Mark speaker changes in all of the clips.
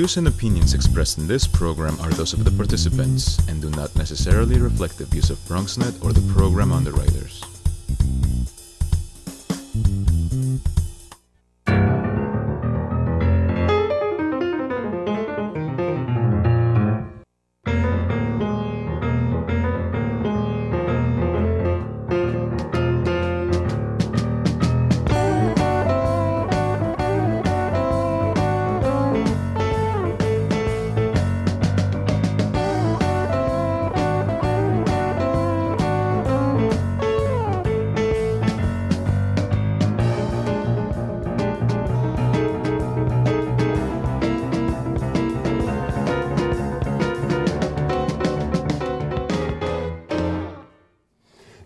Speaker 1: views and opinions expressed in this program are those of the participants and do not necessarily reflect the views of BronxNet or the program underwriters.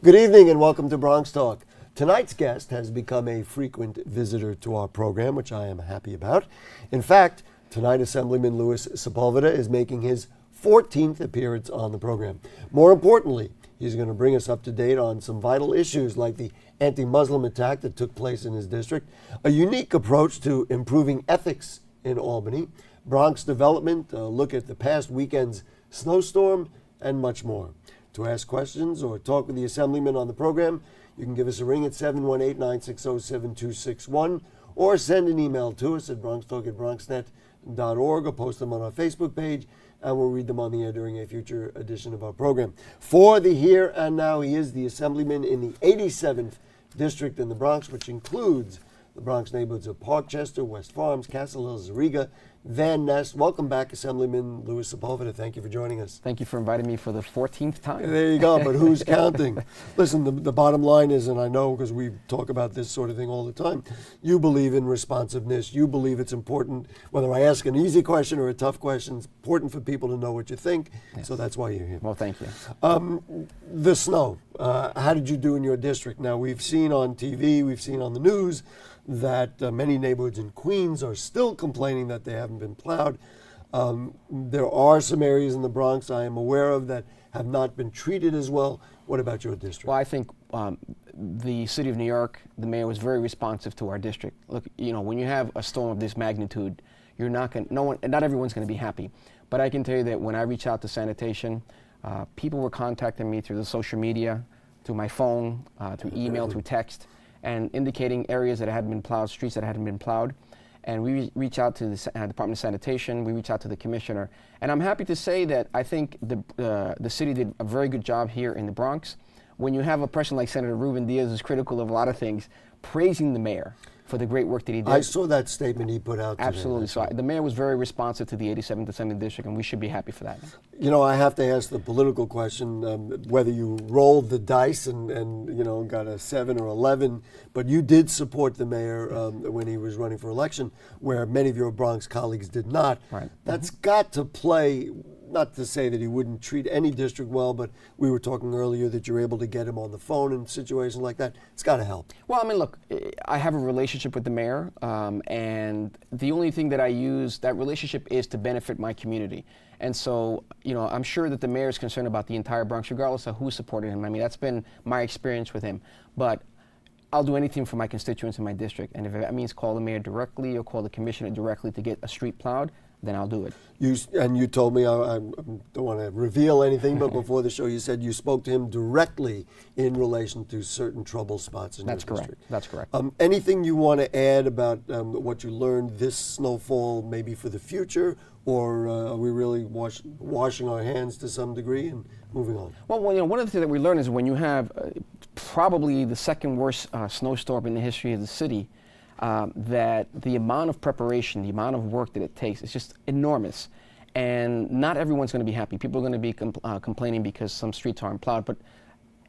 Speaker 2: Good evening and welcome to Bronxtalk. Tonight's guest has become a frequent visitor to our program, which I am happy about. In fact, tonight Assemblyman Louis Sepulveda is making his 14th appearance on the program. More importantly, he's going to bring us up to date on some vital issues like the anti-Muslim attack that took place in his district, a unique approach to improving ethics in Albany, Bronx development, a look at the past weekend's snowstorm, and much more. To ask questions or talk with the Assemblyman on the program, you can give us a ring at 718-960-7261 or send an email to us at bronxtalk@bronxnet.org or post them on our Facebook page, and we'll read them on the air during a future edition of our program. For the here and now, he is the Assemblyman in the 87th District in the Bronx, which includes the Bronx neighborhoods of Parkchester, West Farms, Castle Hills, Riga, Van Nest. Welcome back, Assemblyman Louis Sepulveda. Thank you for joining us.
Speaker 3: Thank you for inviting me for the 14th time.
Speaker 2: There you go, but who's counting? Listen, the bottom line is, and I know because we talk about this sort of thing all the time, you believe in responsiveness. You believe it's important, whether I ask an easy question or a tough question, it's important for people to know what you think, yes. So that's why you're here.
Speaker 3: Well, thank you.
Speaker 2: The snow, how did you do in your district? Now, we've seen on TV, we've seen on the news, that many neighborhoods in Queens are still complaining that they haven't been plowed. There are some areas in the Bronx I am aware of that have not been treated as well. What about your district?
Speaker 3: Well, I think the city of New York, the mayor was very responsive to our district. Look, you know, when you have a storm of this magnitude, you're not going, not everyone's going to be happy. But I can tell you that when I reach out to sanitation, people were contacting me through the social media, through my phone, through email, through text, and indicating areas that hadn't been plowed, streets that hadn't been plowed. And we reach out to the Department of Sanitation, we reach out to the commissioner. And I'm happy to say that I think the city did a very good job here in the Bronx. When you have a person like Senator Ruben Diaz who's critical of a lot of things, praising the mayor for the great work that he did.
Speaker 2: I saw that statement he put out today.
Speaker 3: Absolutely. So the mayor was very responsive to the 87th Assembly District, and we should be happy for that.
Speaker 2: You know, I have to ask the political question, whether you rolled the dice and you know, got a 7 or 11, but you did support the mayor when he was running for election, where many of your Bronx colleagues did not.
Speaker 3: Right.
Speaker 2: That's got to play, not to say that he wouldn't treat any district well, but we were talking earlier that you're able to get him on the phone in situations like that. It's got to help.
Speaker 3: Well, I mean, look, I have a relationship with the mayor, and the only thing that I use, that relationship is to benefit my community. And so, you know, I'm sure that the mayor is concerned about the entire Bronx, regardless of who supported him. I mean, that's been my experience with him. But I'll do anything for my constituents in my district. And if that means call the mayor directly or call the commissioner directly to get a street plowed, then I'll do it.
Speaker 2: You told me, I don't want to reveal anything, but before the show you said you spoke to him directly in relation to certain trouble spots in your district.
Speaker 3: That's correct.
Speaker 2: Anything you want to add about what you learned this snowfall, maybe for the future, or are we really washing our hands to some degree and moving on?
Speaker 3: Well, you know, one of the things that we learned is when you have probably the second worst snowstorm in the history of the city, that the amount of preparation, the amount of work that it takes is just enormous. And not everyone's going to be happy. People are going to be complaining because some streets aren't plowed. But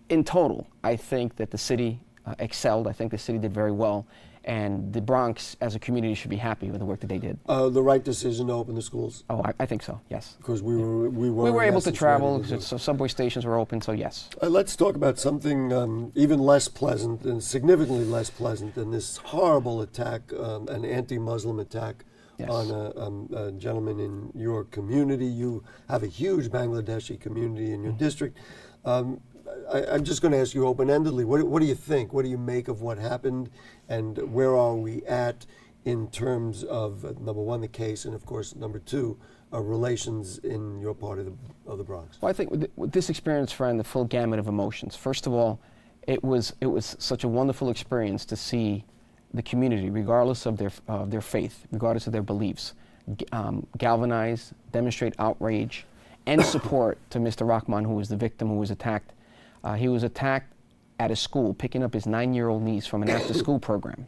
Speaker 3: in total, I think that the city excelled. I think the city did very well. And the Bronx, as a community, should be happy with the work that they did.
Speaker 2: The right decision to open the schools?
Speaker 3: Oh, I think so, yes.
Speaker 2: Because we were
Speaker 3: able to travel, so subway stations were open, so yes.
Speaker 2: Let's talk about something even less pleasant and significantly less pleasant than this horrible attack, an anti-Muslim attack, yes, on a gentleman in your community. You have a huge Bangladeshi community in your district. I'm just going to ask you open-endedly, what do you think? What do you make of what happened, and where are we at in terms of number one, the case, and of course, number two, relations in your part of the Bronx?
Speaker 3: Well, I think with this experience ran the full gamut of emotions. First of all, it was such a wonderful experience to see the community, regardless of their faith, regardless of their beliefs, galvanize, demonstrate outrage and support to Mr. Rahman, who was the victim, who was attacked. He was attacked at a school, picking up his 9-year-old niece from an after-school program.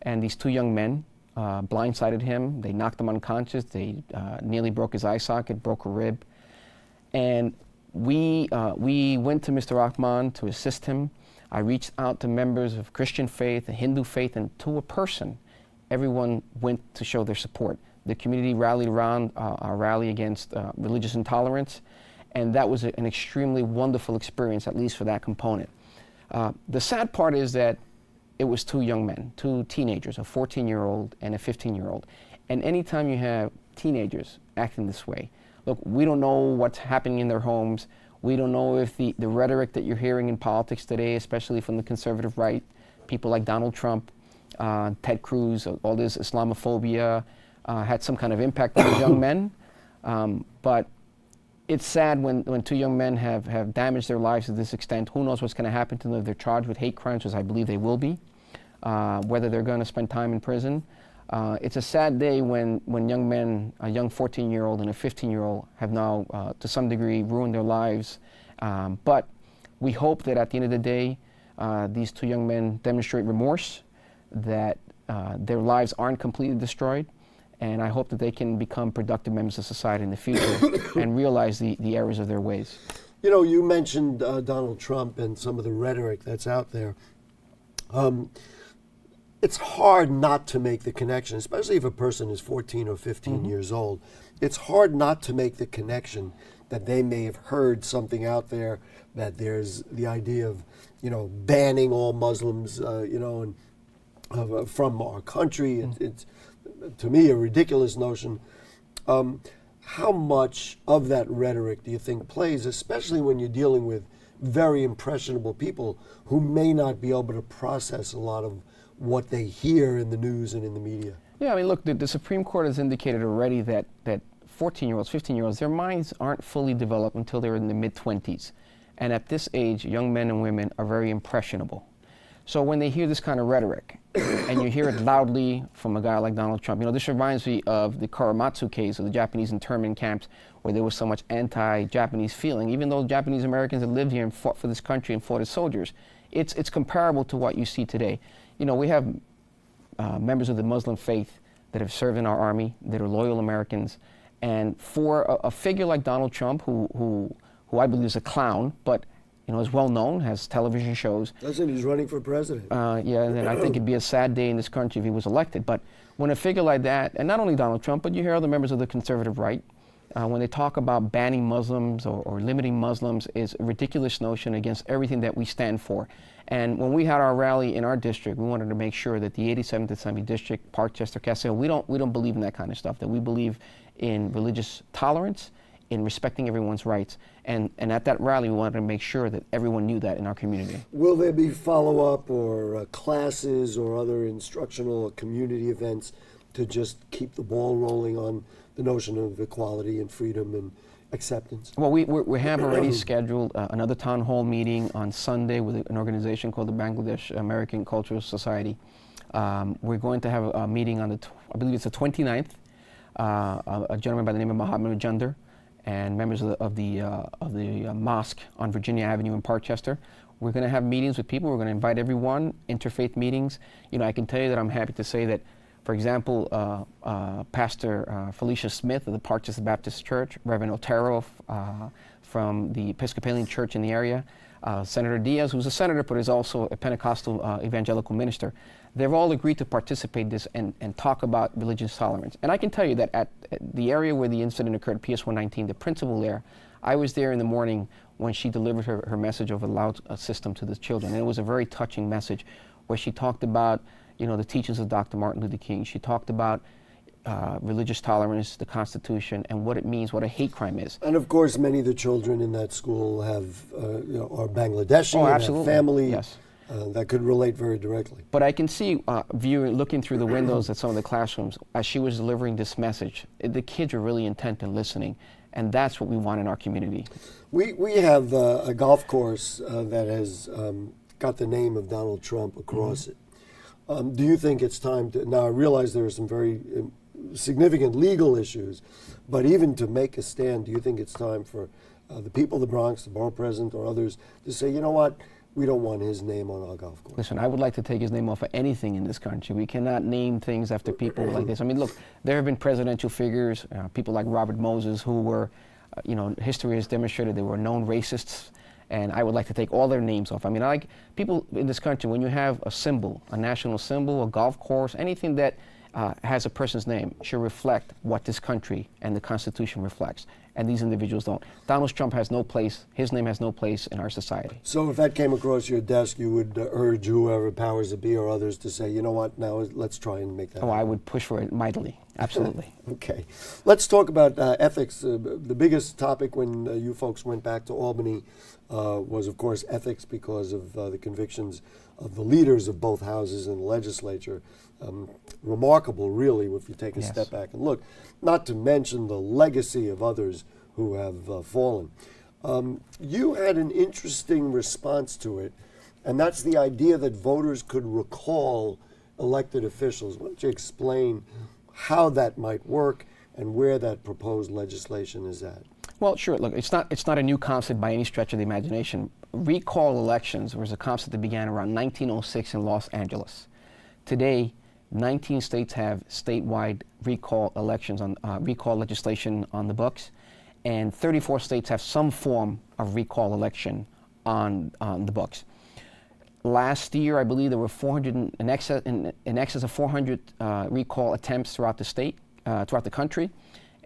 Speaker 3: And these two young men blindsided him. They knocked him unconscious. They nearly broke his eye socket, broke a rib. And we went to Mr. Rahman to assist him. I reached out to members of Christian faith, the Hindu faith, and to a person, everyone went to show their support. The community rallied around our rally against religious intolerance, and that was an extremely wonderful experience, at least for that component. The sad part is that it was two young men, two teenagers, a 14-year-old and a 15-year-old. And anytime you have teenagers acting this way, look, we don't know what's happening in their homes. We don't know if the rhetoric that you're hearing in politics today, especially from the conservative right, people like Donald Trump, Ted Cruz, all this Islamophobia, had some kind of impact on these young men. But it's sad when two young men have damaged their lives to this extent. Who knows what's going to happen to them if they're charged with hate crimes, as I believe they will be, whether they're going to spend time in prison. It's a sad day when young men, a young 14-year-old and a 15-year-old, have now, to some degree, ruined their lives. But we hope that at the end of the day, these two young men demonstrate remorse, that their lives aren't completely destroyed, and I hope that they can become productive members of society in the future and realize the errors of their ways.
Speaker 2: You know, you mentioned Donald Trump and some of the rhetoric that's out there. It's hard not to make the connection, especially if a person is 14 or 15 years old. It's hard not to make the connection that they may have heard something out there, that there's the idea of, banning all Muslims, and, from our country. It's, to me, a ridiculous notion. How much of that rhetoric do you think plays, especially when you're dealing with very impressionable people who may not be able to process a lot of what they hear in the news and in the media?
Speaker 3: Yeah, I mean, look, the Supreme Court has indicated already that 14-year-olds, 15-year-olds, their minds aren't fully developed until they're in the mid-20s. And at this age, young men and women are very impressionable. So when they hear this kind of rhetoric, and you hear it loudly from a guy like Donald Trump, this reminds me of the Korematsu case of the Japanese internment camps, where there was so much anti-Japanese feeling, even though Japanese Americans had lived here and fought for this country and fought as soldiers. It's comparable to what you see today. We have members of the Muslim faith that have served in our army, that are loyal Americans, and for a figure like Donald Trump, who I believe is a clown, but is well known, has television shows.
Speaker 2: Doesn't he's running for president?
Speaker 3: Yeah, and I think it'd be a sad day in this country if he was elected. But when a figure like that, and not only Donald Trump, but you hear other members of the conservative right, when they talk about banning Muslims or limiting Muslims, is a ridiculous notion against everything that we stand for. And when we had our rally in our district, we wanted to make sure that the 87th Assembly District, Parkchester, Castle, we don't believe in that kind of stuff, that we believe in religious tolerance, in respecting everyone's rights. And at that rally, we wanted to make sure that everyone knew that in our community.
Speaker 2: Will there be follow-up or classes or other instructional or community events to just keep the ball rolling on the notion of equality and freedom and acceptance?
Speaker 3: Well, we have already scheduled another town hall meeting on Sunday with an organization called the Bangladesh American Cultural Society. We're going to have a meeting on I believe it's the 29th. A gentleman by the name of Muhammad Jander and members of the mosque on Virginia Avenue in Parkchester. We're going to have meetings with people. We're going to invite everyone, interfaith meetings. I can tell you that I'm happy to say that, for example, Pastor Felicia Smith of the Parkchester Baptist Church, Reverend Otero from the Episcopalian Church in the area, Senator Diaz, who's a senator but is also a Pentecostal evangelical minister, they've all agreed to participate in this and talk about religious tolerance. And I can tell you that at the area where the incident occurred, PS 119, the principal there, I was there in the morning when she delivered her message over the loud system to the children. And it was a very touching message where she talked about the teachings of Dr. Martin Luther King. She talked about religious tolerance, the Constitution, and what it means, what a hate crime is.
Speaker 2: And of course, many of the children in that school are Bangladeshi,
Speaker 3: oh,
Speaker 2: and
Speaker 3: absolutely.
Speaker 2: have family.
Speaker 3: Yes.
Speaker 2: that could relate very directly.
Speaker 3: But I can see, looking through the windows at some of the classrooms, as she was delivering this message, the kids were really intent in listening, and that's what we want in our community.
Speaker 2: We have a golf course that has got the name of Donald Trump across it. Do you think it's time to, now I realize there are some very significant legal issues, but even to make a stand, do you think it's time for the people of the Bronx, the borough president or others, to say, you know what, we don't want his name on our golf course?
Speaker 3: Listen, I would like to take his name off of anything in this country. We cannot name things after people like this. I mean, look, there have been presidential figures, people like Robert Moses, who were, history has demonstrated they were known racists, and I would like to take all their names off. I mean, I like people in this country, when you have a symbol, a national symbol, a golf course, anything that has a person's name should reflect what this country and the Constitution reflects. And these individuals don't. Donald Trump has no place, his name has no place in our society.
Speaker 2: So if that came across your desk, you would urge whoever powers that be or others to say, you know what, now let's try and make that happen.
Speaker 3: I would push for it mightily, absolutely.
Speaker 2: Okay. Let's talk about ethics. The biggest topic when you folks went back to Albany was, of course, ethics because of the convictions of the leaders of both houses in the legislature. Remarkable, really, if you take a step back and look, not to mention the legacy of others who have fallen. You had an interesting response to it, and that's the idea that voters could recall elected officials. Why don't you explain how that might work and where that proposed legislation is at?
Speaker 3: Well, sure. Look, it's not a new concept by any stretch of the imagination. Recall elections was a concept that began around 1906 in Los Angeles. Today, 19 states have statewide recall elections on recall legislation on the books, and 34 states have some form of recall election on the books. Last year, I believe there were in excess of 400 recall attempts throughout the country,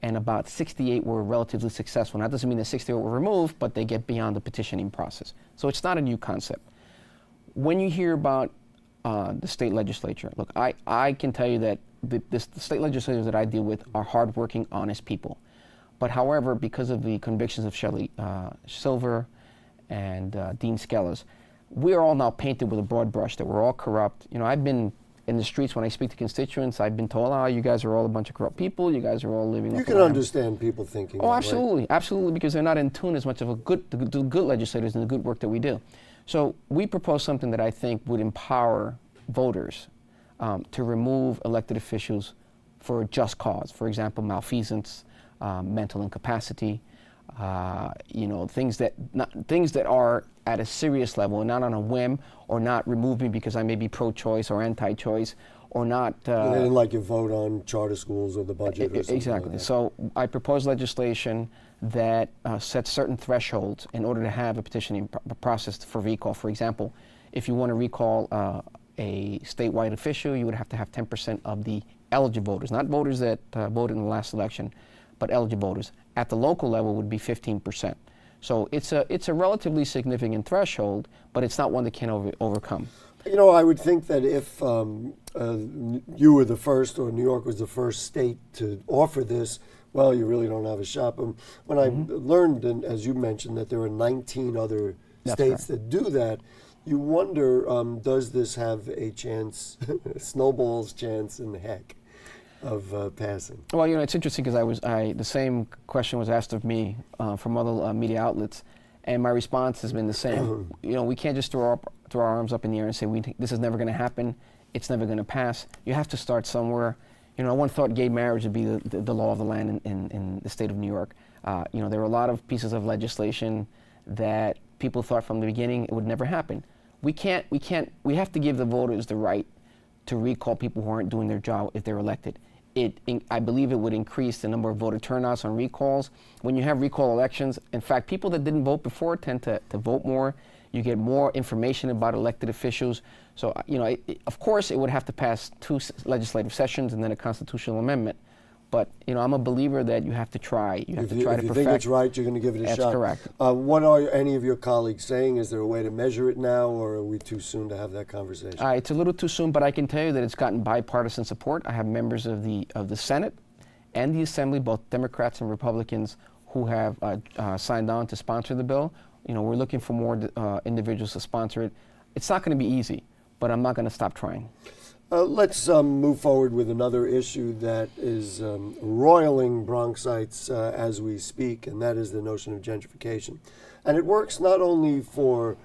Speaker 3: and about 68 were relatively successful. Now, that doesn't mean that 68 were removed, but they get beyond the petitioning process. So it's not a new concept. When you hear about the state legislature, look, I can tell you that the state legislators that I deal with are hardworking, honest people. But however, because of the convictions of Shelley Silver and Dean Skelos, we're all now painted with a broad brush that we're all corrupt. I've been in the streets when I speak to constituents, I've been told, you guys are all a bunch of corrupt people, you guys are all living
Speaker 2: You can understand people thinking that,
Speaker 3: absolutely,
Speaker 2: right?
Speaker 3: Absolutely, because they're not in tune as much of the good legislators and the good work that we do. So we propose something that I think would empower voters to remove elected officials for a just cause. For example, malfeasance, mental incapacity, things that are at a serious level and not on a whim, or not remove me because I may be pro-choice or anti-choice, or not.
Speaker 2: They didn't like your vote on charter schools or the budget or something
Speaker 3: exactly.
Speaker 2: like that. So
Speaker 3: I propose legislation that sets certain thresholds in order to have a petitioning process for recall. For example, if you want to recall a statewide official, you would have to have 10% of the eligible voters, not voters that voted in the last election, but eligible voters. At the local level would be 15%. So it's a relatively significant threshold, but it's not one that can overcome.
Speaker 2: I would think that if you were the first, or New York was the first state to offer this, well, you really don't have a shot. But when I learned, and as you mentioned, that there are 19 other states that do that, you wonder, does this have a chance, a snowball's chance in the heck of passing?
Speaker 3: Well, it's interesting because the same question was asked of me from other media outlets, and my response has been the same. We can't just throw our arms up in the air and say this is never going to happen, it's never going to pass. You have to start somewhere. One thought gay marriage would be the law of the land in the state of New York. There were a lot of pieces of legislation that people thought from the beginning it would never happen. We have to give the voters the right to recall people who aren't doing their job if they're elected. I believe it would increase the number of voter turnouts on recalls. When you have recall elections, in fact, people that didn't vote before tend to vote more. You get more information about elected officials. So, of course, it would have to pass 2 legislative sessions and then a constitutional amendment. But, I'm a believer that you have to try. You have to try to perfect.
Speaker 2: If you think it's right, you're going to give it a shot.
Speaker 3: That's correct.
Speaker 2: What are any of your colleagues saying? Is there a way to measure it now, or are we too soon to have that conversation?
Speaker 3: It's a little too soon, but I can tell you that it's gotten bipartisan support. I have members of the Senate and the Assembly, both Democrats and Republicans, who have signed on to sponsor the bill. We're looking for more individuals to sponsor it. It's not going to be easy, but I'm not going to stop trying.
Speaker 2: Let's move forward with another issue that is roiling Bronxites as we speak, and that is the notion of gentrification. And it works not only for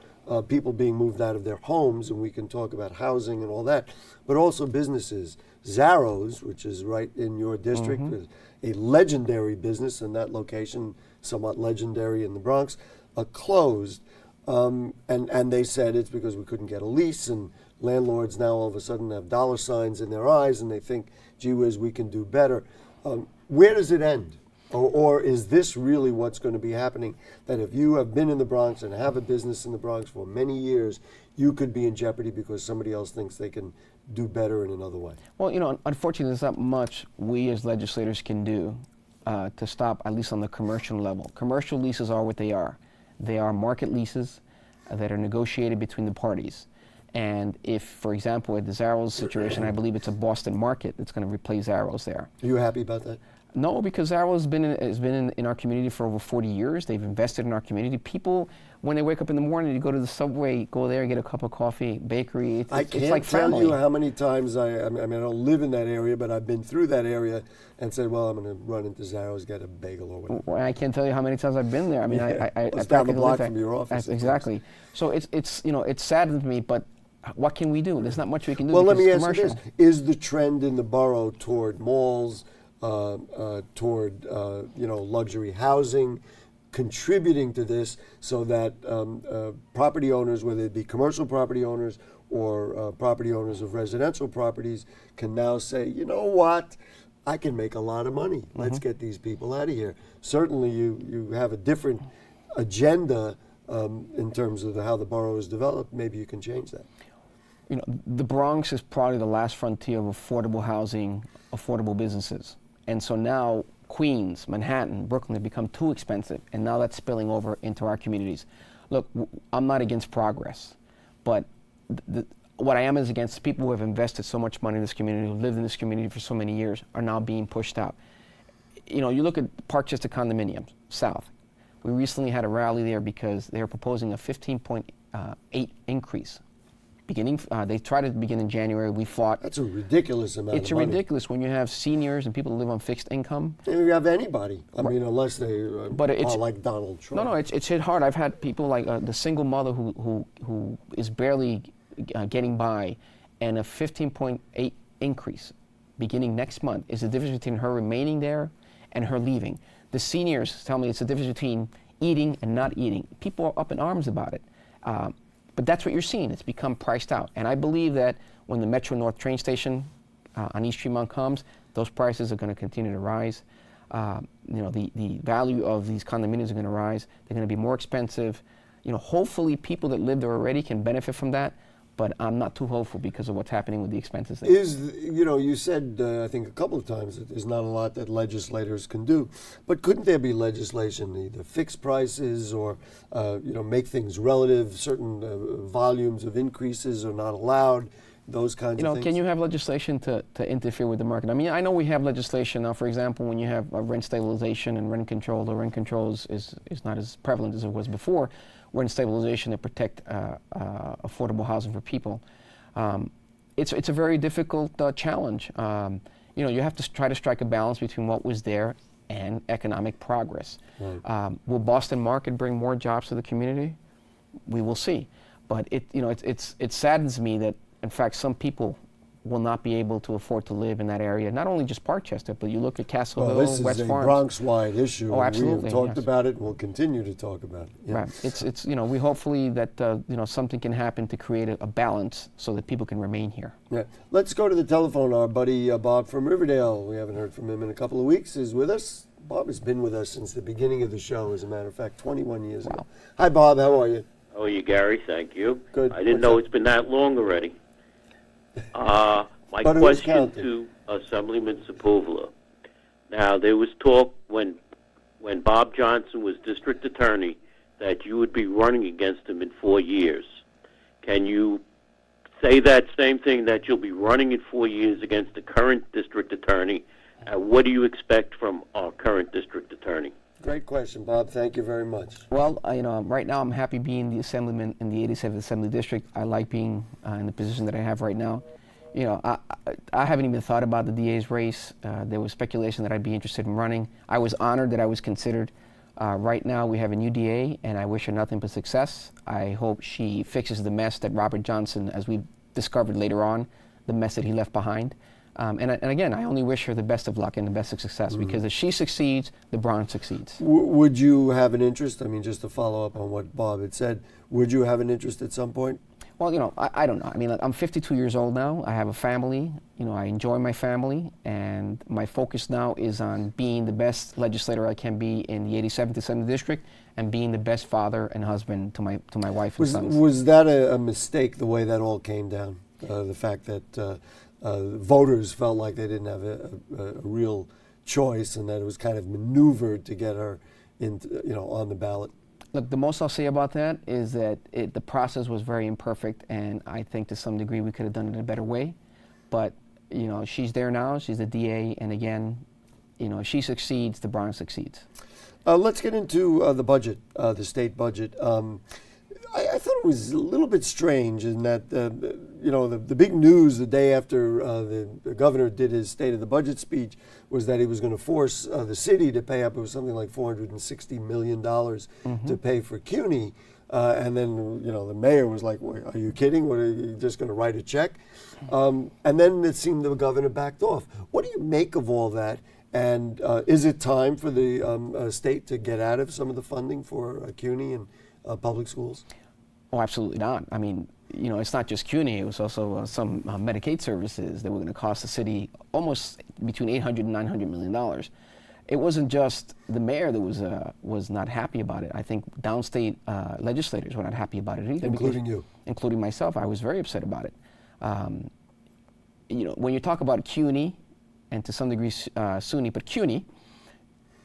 Speaker 2: people being moved out of their homes, and we can talk about housing and all that, but also businesses. Zarro's, which is right in your district, is a legendary business in that location, somewhat legendary in the Bronx, closed. And they said it's because we couldn't get a lease, and landlords now all of a sudden have dollar signs in their eyes, and they think, gee whiz, we can do better. Where does it end? Or is this really what's going to be happening, that if you have been in the Bronx and have a business in the Bronx for many years, you could be in jeopardy because somebody else thinks they can do better in another way?
Speaker 3: Well, unfortunately, there's not much we as legislators can do to stop, at least on the commercial level. Commercial leases are what they are. They are market leases that are negotiated between the parties. And if, for example, at the Zarro's situation, I believe it's a Boston market that's going to replace Zarro's there.
Speaker 2: Are you happy about that?
Speaker 3: No, because Zarro's has been in our community for over 40 years. They've invested in our community. People, when they wake up in the morning, you go to the subway, go there, get a cup of coffee, bakery. It's
Speaker 2: I can't
Speaker 3: like
Speaker 2: tell
Speaker 3: family.
Speaker 2: you how many times I don't live in that area, but I've been through that area and said, well, I'm going to run into Zarro's, get a bagel or whatever.
Speaker 3: Well, I can't tell you how many times I've been there. I mean,
Speaker 2: Yeah.
Speaker 3: I
Speaker 2: It's down the
Speaker 3: practically
Speaker 2: block
Speaker 3: live
Speaker 2: from your office.
Speaker 3: Exactly. So it saddens me, but what can we do? There's not much we can do.
Speaker 2: Well, let
Speaker 3: because
Speaker 2: me
Speaker 3: it's
Speaker 2: ask you this.
Speaker 3: commercial.
Speaker 2: Is the trend in the borough toward malls, toward luxury housing, contributing to this so that property owners, whether it be commercial property owners or property owners of residential properties, can now say, you know what, I can make a lot of money. Let's get these people out of here. Certainly you have a different agenda in terms of how the borough is developed. Maybe you can change that.
Speaker 3: The Bronx is probably the last frontier of affordable housing, affordable businesses. And so now Queens, Manhattan, Brooklyn have become too expensive, and now that's spilling over into our communities. Look, I'm not against progress, but what I am is against people who have invested so much money in this community, who lived in this community for so many years, are now being pushed out. You look at Parkchester condominiums, South. We recently had a rally there because they are proposing a 15.8 increase. They tried to begin in January. We fought.
Speaker 2: That's a ridiculous amount of money.
Speaker 3: It's ridiculous when you have seniors and people who live on fixed income.
Speaker 2: And you have anybody. I mean, unless they are like Donald Trump.
Speaker 3: No, it's hit hard. I've had people like the single mother who is barely getting by, and a 15.8 increase beginning next month is the difference between her remaining there and her leaving. The seniors tell me it's the difference between eating and not eating. People are up in arms about it. But that's what you're seeing. It's become priced out. And I believe that when the Metro North train station on East Tremont comes, those prices are going to continue to rise. The value of these condominiums are going to rise. They're going to be more expensive. Hopefully people that live there already can benefit from that. But I'm not too hopeful because of what's happening with the expenses there.
Speaker 2: You said, I think a couple of times, that there's not a lot that legislators can do. But couldn't there be legislation, either fix prices or, make things relative, certain volumes of increases are not allowed, those kinds of things?
Speaker 3: Can you have legislation to interfere with the market? I mean, I know we have legislation now, for example, when you have rent stabilization and rent control, the rent control is not as prevalent as it was before. Rent stabilization to protect affordable housing for people. It's a very difficult challenge. You have to try to strike a balance between what was there and economic progress. Right. Will Boston market bring more jobs to the community? We will see. But it saddens me that, in fact, some people will not be able to afford to live in that area. Not only just Parkchester, but you look at Castle Hill, West Farms.
Speaker 2: This is a Bronx-wide issue.
Speaker 3: Oh, absolutely.
Speaker 2: We have talked about it and we'll continue to talk about it. Yeah.
Speaker 3: Right. It's we hopefully that something can happen to create a balance so that people can remain here.
Speaker 2: Yeah. Let's go to the telephone. Our buddy Bob from Riverdale, we haven't heard from him in a couple of weeks, is with us. Bob has been with us since the beginning of the show, as a matter of fact, 21 years ago. Hi, Bob. How are you?
Speaker 4: How are you, Gary? Thank you.
Speaker 2: Good.
Speaker 4: I didn't know it's been that long already. My question to Assemblyman Sepulveda. Now, there was talk when Bob Johnson was district attorney that you would be running against him in 4 years. Can you say that same thing, that you'll be running in 4 years against the current district attorney? What do you expect from our current district attorney?
Speaker 2: Great question, Bob. Thank you very much.
Speaker 3: Well, right now I'm happy being the assemblyman in the 87th Assembly District. I like being in the position that I have right now. I haven't even thought about the DA's race. There was speculation that I'd be interested in running. I was honored that I was considered. Right now we have a new DA, and I wish her nothing but success. I hope she fixes the mess that Robert Johnson, as we discovered later on, the mess that he left behind. And again, I only wish her the best of luck and the best of success, because if she succeeds, the Bronx succeeds.
Speaker 2: Would you have an interest? I mean, just to follow up on what Bob had said, would you have an interest at some point?
Speaker 3: Well, I don't know. I mean, I'm 52 years old now. I have a family. I enjoy my family, and my focus now is on being the best legislator I can be in the 87th Assembly District, and being the best father and husband to my wife and sons.
Speaker 2: Was that a mistake, the way that all came down? The fact that voters felt like they didn't have a real choice, and that it was kind of maneuvered to get her on the ballot.
Speaker 3: Look, the most I'll say about that is that the process was very imperfect, and I think to some degree we could have done it in a better way. But she's there now. She's the DA, and again, if she succeeds, the Bronx succeeds.
Speaker 2: Let's get into the budget, the state budget. I thought it was a little bit strange in that, the big news the day after the governor did his State of the Budget speech was that he was going to force the city to pay up. It was something like $460 million to pay for CUNY. And then, the mayor was like, are you kidding? What, are you just going to write a check? And then it seemed the governor backed off. What do you make of all that? And is it time for the state to get out of some of the funding for CUNY and public schools?
Speaker 3: Oh, absolutely not. I mean, it's not just CUNY. It was also some Medicaid services that were going to cost the city almost between $800 and $900 million. It wasn't just the mayor that was not happy about it. I think downstate legislators were not happy about it either.
Speaker 2: Including you.
Speaker 3: Including myself. I was very upset about it. When you talk about CUNY, and to some degree SUNY, but CUNY,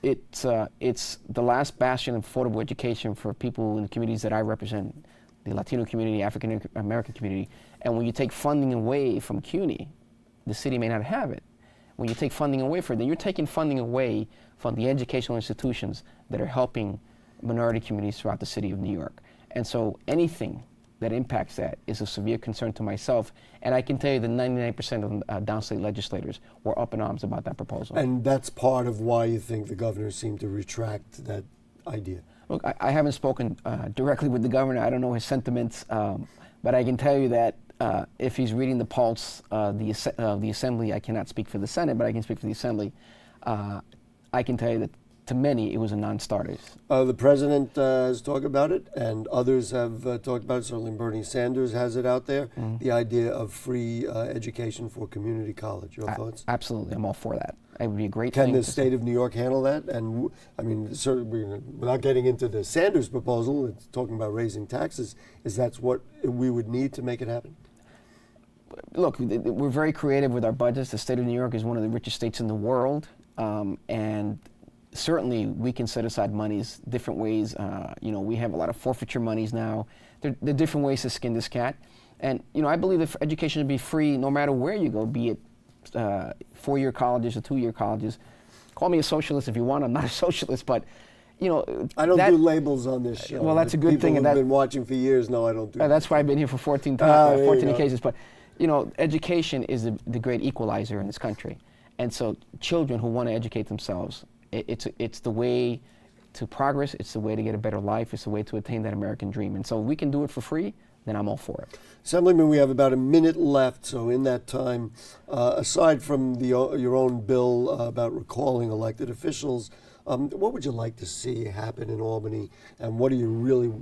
Speaker 3: it's the last bastion of affordable education for people in the communities that I represent, the Latino community, African American community. And when you take funding away from CUNY, the city may not have it. When you take funding away from it, then you're taking funding away from the educational institutions that are helping minority communities throughout the city of New York. And so anything that impacts that is a severe concern to myself. And I can tell you that 99% of downstate legislators were up in arms about that proposal.
Speaker 2: And that's part of why you think the governor seemed to retract that idea.
Speaker 3: Look, I haven't spoken directly with the governor. I don't know his sentiments, but I can tell you that if he's reading the pulse of the Assembly, I cannot speak for the Senate, but I can speak for the Assembly. I can tell you that to many, it was a non-starter.
Speaker 2: The president has talked about it, and others have talked about it. Certainly Bernie Sanders has it out there, the idea of free education for community college. Your thoughts?
Speaker 3: Absolutely. I'm all for that. It would be a great thing.
Speaker 2: Can the state of New York handle that? And I mean, certainly, without getting into the Sanders proposal, it's talking about raising taxes. Is that what we would need to make it happen?
Speaker 3: Look, we're very creative with our budgets. The state of New York is one of the richest states in the world, and certainly we can set aside monies different ways. We have a lot of forfeiture monies now. There are different ways to skin this cat. And, I believe that education should be free no matter where you go, be it 4-year colleges or 2-year colleges. Call me a socialist if you want. I'm not a socialist, but,
Speaker 2: I don't do labels on this show.
Speaker 3: Well, that's a good thing.
Speaker 2: People who've been watching for years know I don't do
Speaker 3: that's why I've been here for 14 occasions. But, education is the great equalizer in this country. And so children who want to educate themselves, it's the way to progress, it's the way to get a better life, it's the way to attain that American dream. And so if we can do it for free, then I'm all for it.
Speaker 2: Assemblyman, we have about a minute left, so in that time, aside from your own bill about recalling elected officials, what would you like to see happen in Albany, and what do you really,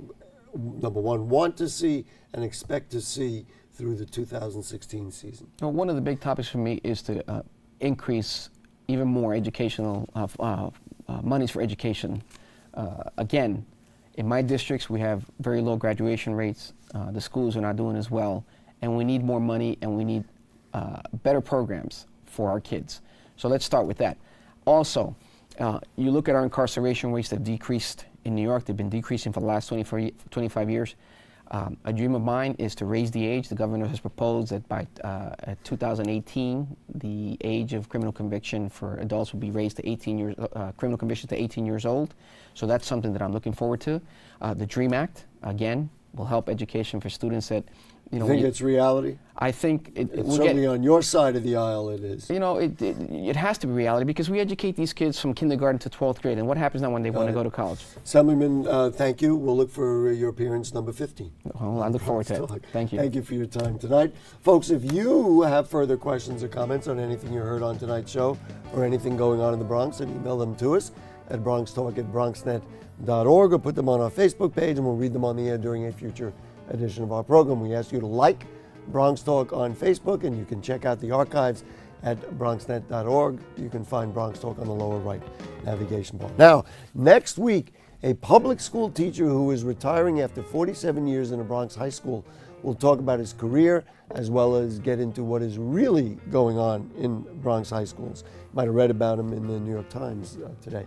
Speaker 2: number one, want to see and expect to see through the 2016 season?
Speaker 3: Well, one of the big topics for me is to increase even more educational monies for education. Again, in my districts, we have very low graduation rates. The schools are not doing as well, and we need more money, and we need better programs for our kids. So let's start with that. Also, you look at our incarceration rates that have decreased in New York. They've been decreasing for the last 25 years. A dream of mine is to raise the age. The governor has proposed that by 2018, the age of criminal conviction for adults will be raised to 18 years, criminal conviction to 18 years old. So that's something that I'm looking forward to. The DREAM Act, again, will help education for students that, you know.
Speaker 2: You think it's reality?
Speaker 3: I think it
Speaker 2: It's
Speaker 3: will
Speaker 2: certainly on your side of the aisle it is.
Speaker 3: You know, it has to be reality because we educate these kids from kindergarten to 12th grade. And what happens now when they want to go to college?
Speaker 2: Assemblyman, thank you. We'll look for your appearance number 15.
Speaker 3: Well, I look forward to it. Thank you.
Speaker 2: Thank you for your time tonight. Folks, if you have further questions or comments on anything you heard on tonight's show or anything going on in the Bronx, then email them to us at bronxtalk@bronxnet.org or put them on our Facebook page and we'll read them on the air during a future edition of our program. We ask you to like Bronx Talk on Facebook, and you can check out the archives at bronxnet.org. You can find Bronx Talk on the lower right navigation bar. Now, next week, a public school teacher who is retiring after 47 years in a Bronx high school will talk about his career as well as get into what is really going on in Bronx high schools. You might have read about him in the New York Times today.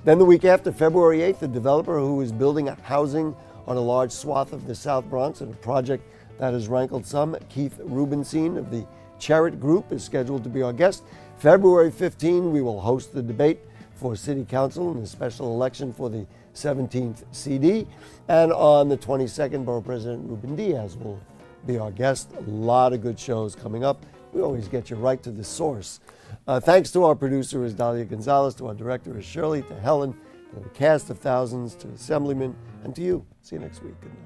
Speaker 2: Then the week after, February 8th, a developer who is building housing on a large swath of the South Bronx and a project that has rankled some, Keith Rubenstein of the Charrett Group, is scheduled to be our guest. February 15, we will host the debate for City Council in the special election for the 17th CD. And on the 22nd, Borough President Ruben Diaz will be our guest. A lot of good shows coming up. We always get you right to the source. Thanks to our producer, is Dalia Gonzalez, to our director, is Shirley, to Helen, to the cast of Thousands, to Assemblyman, and to you. See you next week. Good night.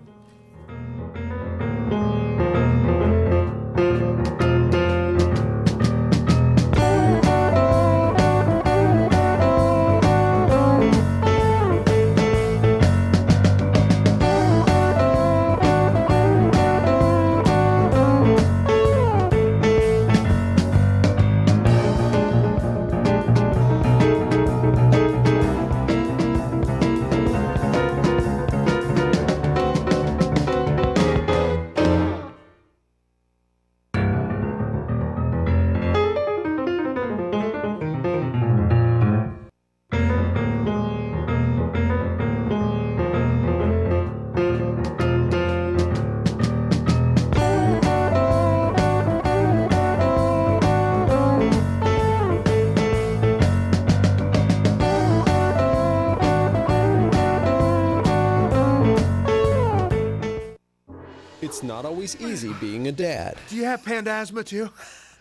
Speaker 5: It's not always easy being a dad.
Speaker 6: Do you have panda asthma too?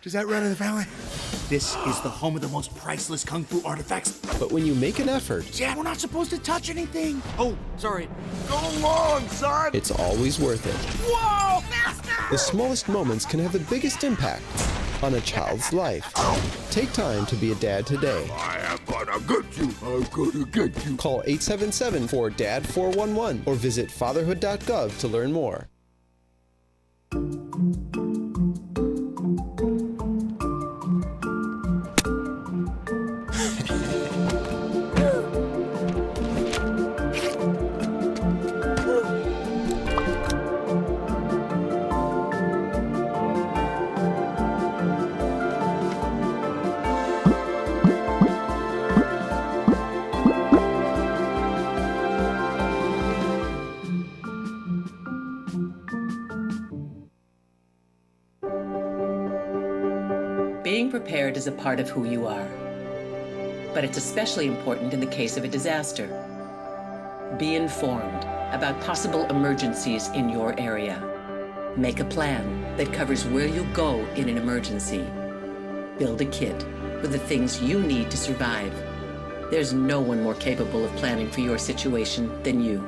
Speaker 6: Does that run in the family?
Speaker 7: This is the home of the most priceless kung fu artifacts.
Speaker 5: But when you make an effort,
Speaker 7: Dad, we're not supposed to touch anything. Oh, sorry.
Speaker 6: Go long, son!
Speaker 5: it's always worth it.
Speaker 7: Whoa, master!
Speaker 5: The smallest moments can have the biggest impact on a child's life. Take time to be a dad today.
Speaker 6: I am gonna get you. I'm gonna get you.
Speaker 5: Call 877-4DAD-411 or visit fatherhood.gov to learn more.
Speaker 8: Being prepared is a part of who you are, but it's especially important in the case of a disaster. Be informed about possible emergencies in your area. Make a plan that covers where you'll go in an emergency. Build a kit with the things you need to survive. There's no one more capable of planning for your situation than you.